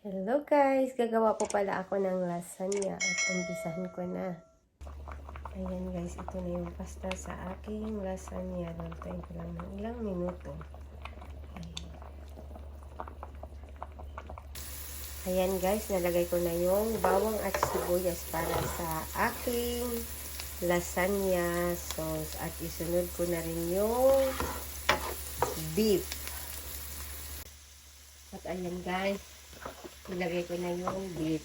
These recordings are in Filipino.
Hello guys! Gagawa po pala ako ng lasagna at umpisahan ko na. Ayan guys, ito na yung pasta sa aking lasagna. Lantayin ko lang ng ilang minuto. Ayan guys, nalagay ko na yung bawang at sibuyas para sa aking lasagna sauce. At isunod ko na rin yung beef. At ayan guys, ilagay ko na yung beef.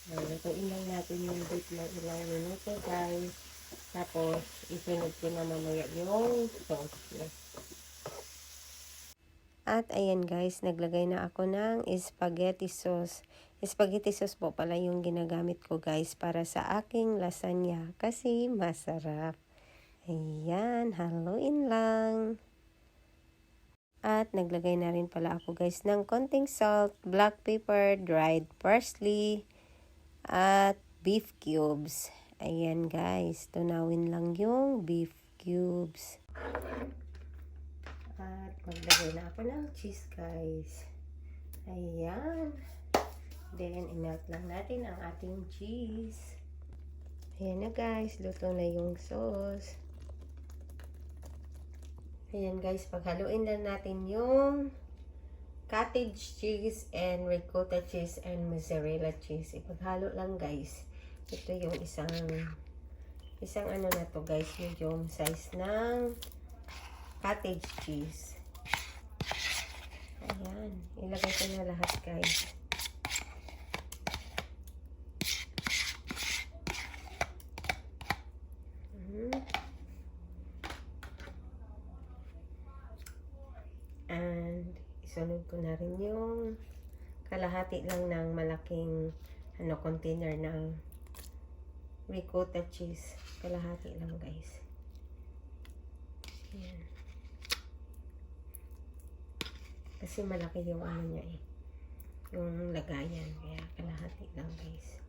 Lutuin lang natin yung beef ng ilang minuto guys. Tapos, isunod ko na mamaya yung sauce. At ayan guys, naglagay na ako ng spaghetti sauce. Spaghetti sauce po pala yung ginagamit ko guys para sa aking lasagna kasi masarap. Ayan, haluin lang. At naglagay na rin pala ako guys ng konting salt, black pepper, dried parsley, at beef cubes. Ayan guys, tunawin lang yung beef cubes. At maglagay na ako ng cheese guys. Ayan. Then, imelt lang natin ang ating cheese. Ayan na guys, luto na yung sauce. Ayan guys, paghaluin lang natin yung cottage cheese and ricotta cheese and mozzarella cheese. Ipaghalo lang guys. Ito yung isang ano na to guys, medium size ng cottage cheese. Ayan, ilagay ko na lahat guys. And isunod ko na rin yung kalahati lang ng malaking container ng ricotta cheese. Kalahati lang guys. Ayan. Kasi malaki yung ano niya eh. Yung lagayan. Kaya kalahati lang guys.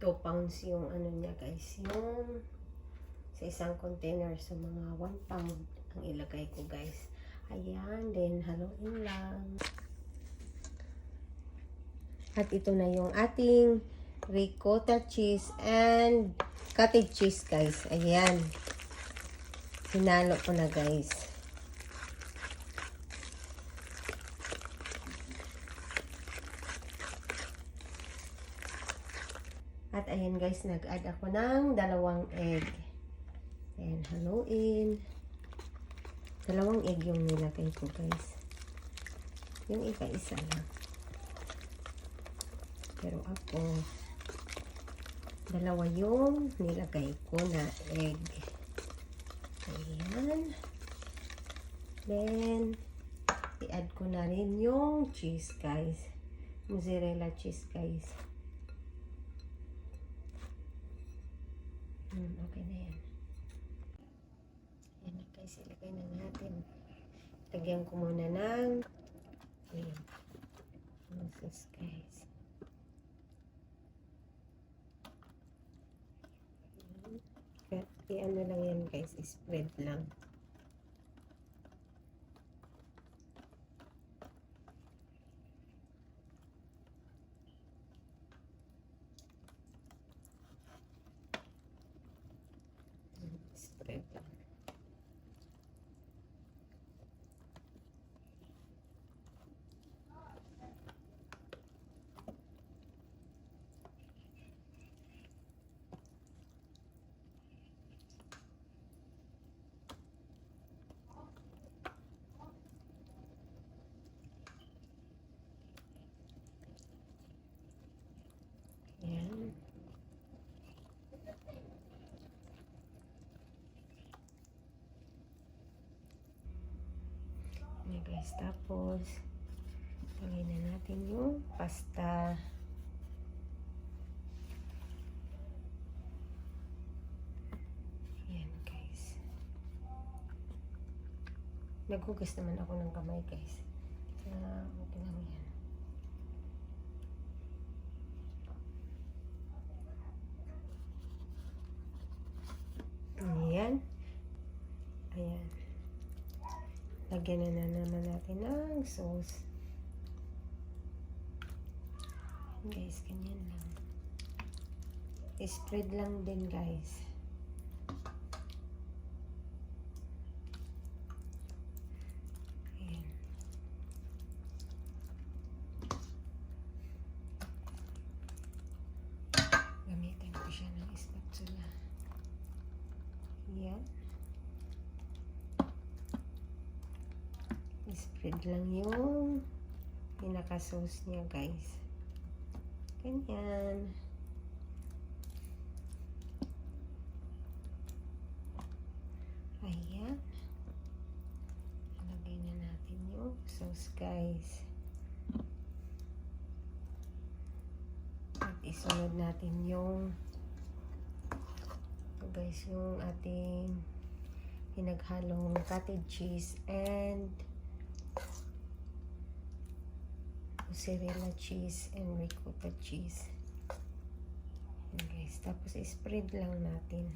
2 pounds yung ano niya guys. Yung sa isang container. So mga 1 pound ang ilagay ko guys. Ayan. Then haluin lang. At ito na yung ating ricotta cheese and cottage cheese guys. Ayan. Hinalo ko na guys. At ayan guys, nag-add ako ng 2 egg. Ayan, haluin. 2 egg yung nilagay ko guys. Yung isa lang. Pero ako, 2 yung nilagay ko na egg. Ayan. Then, i-add ko na rin yung cheese guys. Mozzarella cheese guys. Okay na yan. Ayan na guys, ilagay na natin. Lagyan ko muna ng ayan. This guys. I-ano lang yan guys, spread lang. Spread lang. Ayan. Ayan guys, tapos lagay na natin yung pasta. Ayan guys. Naghugas naman ako ng kamay guys. Kaya okay lang yan. Ayan. Ayan. Lagyan na naman natin ng sauce. Guys, ganyan lang. Spread lang din, guys. Ayan. Gamitin ko siya ng spatula. Ayan. Spread lang yung pinaka-sauce niya, guys. Ganyan. Ayan. Lagay na natin yung sauce, guys. At isunod natin yung guys, yung ating pinaghalong cottage cheese and mozzarella cheese and ricotta cheese. Ayan, guys. Tapos spread lang natin.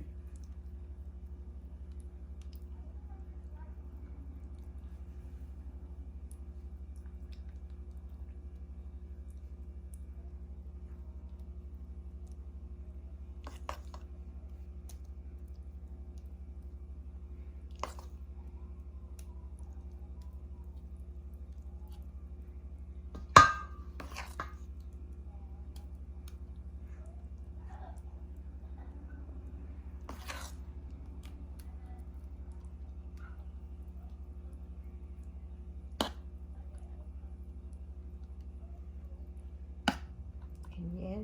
Ganyan.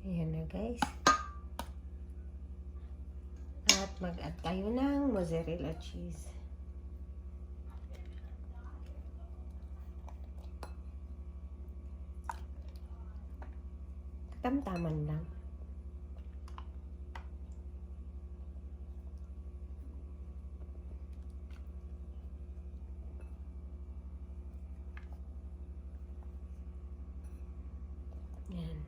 Ayan na, guys. At mag-add tayo ng mozzarella cheese. Tamtaman lang. Yan.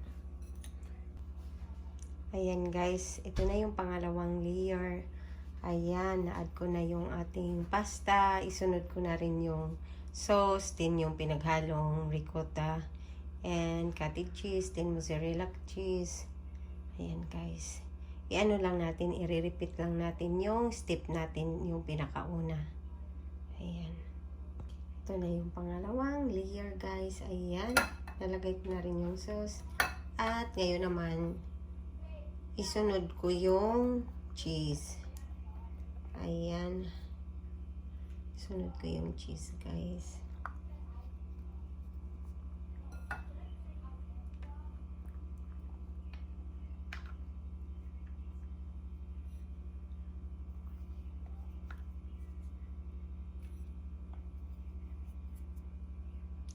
Ayan, guys, ito na yung pangalawang layer. Ayan, na-add ko na yung ating pasta. Isunod ko na rin yung sauce, din yung pinaghalong ricotta and cottage cheese, din mozzarella cheese. Ayan, guys. I-ano lang natin, i-repeat lang natin yung step natin, yung pinakauna. Ayan. Ito na yung pangalawang layer, guys. Ayan. Nalagay ko na rin yung sauce. At ngayon naman, isunod ko yung cheese. Ayan. Sunod ko yung cheese, guys.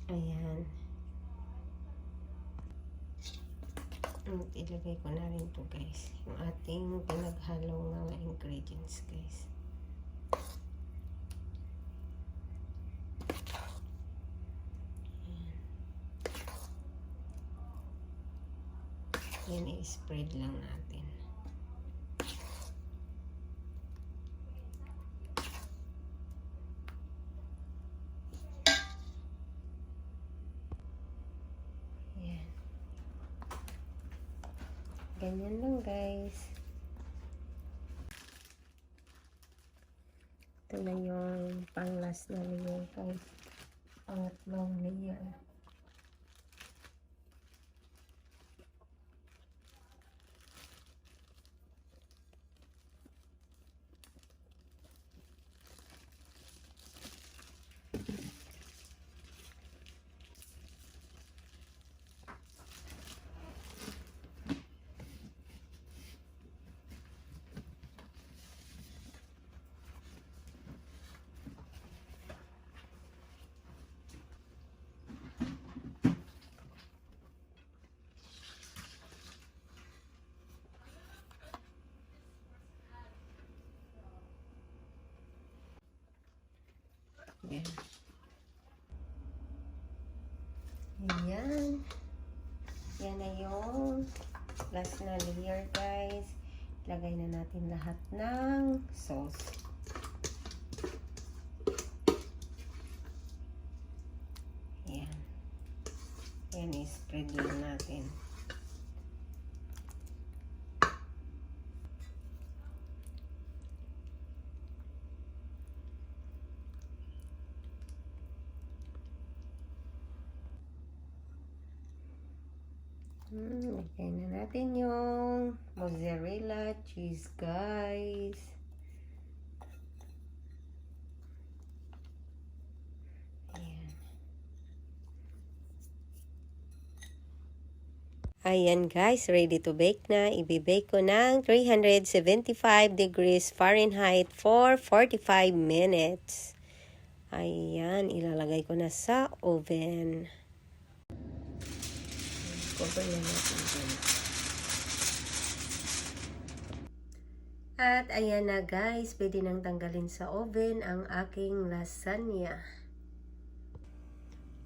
Ayan. Ilagay ko na rin to, guys. Yung ating pinaghalong mga ingredients, guys. Yan, i-spread lang natin. Yan. Ganyan lang, guys. Ito na yung pang-last na layer, guys. Pangatlong layer. Yan. here guys. Lagay na natin lahat ng sauce. Ayan. Ayan, i-spread lang natin. Lagay na natin yung mozzarella cheese guys. Ayan guys, ready to bake na. Ibe-bake ko ng 375 degrees Fahrenheit for 45 minutes. Ayan, ilalagay ko na sa oven. Cover na natin dyan. At ayan na guys, pwede nang tanggalin sa oven ang aking lasagna.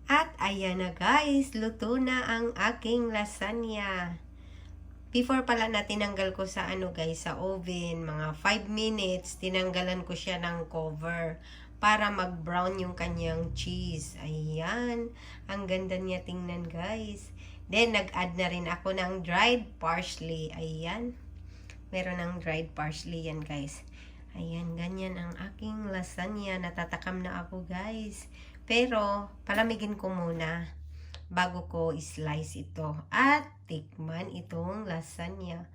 At ayan na guys, luto na ang aking lasagna. Before pala na tinanggal ko sa guys, sa oven, mga 5 minutes, tinanggalan ko siya ng cover para mag-brown yung kanyang cheese. Ayan, ang ganda niya tingnan guys. Then nag-add na rin ako ng dried parsley. Ayan, meron ng dried parsley yan guys. Ayan, ganyan ang aking lasagna. Natatakam na ako guys. Pero, palamigin ko muna bago ko i-slice ito. At, tikman itong lasagna.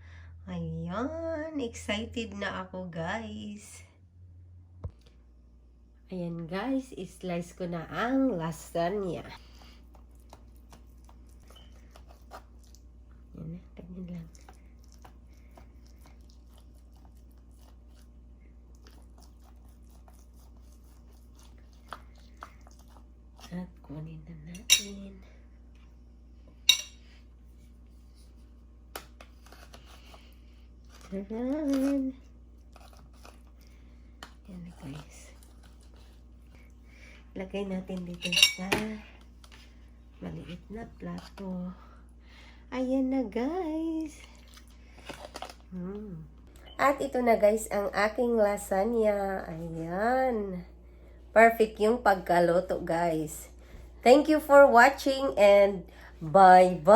Ayan, excited na ako guys. Ayan guys, i-slice ko na ang lasagna. Ayan na, ganyan lang. At kunin na natin. Taran! Yan na guys. Lagay natin dito sa maliit na plato. Ayan na guys. At ito na guys ang aking lasagna. Ayan. Perfect yung pagkaluto guys. Thank you for watching and bye-bye!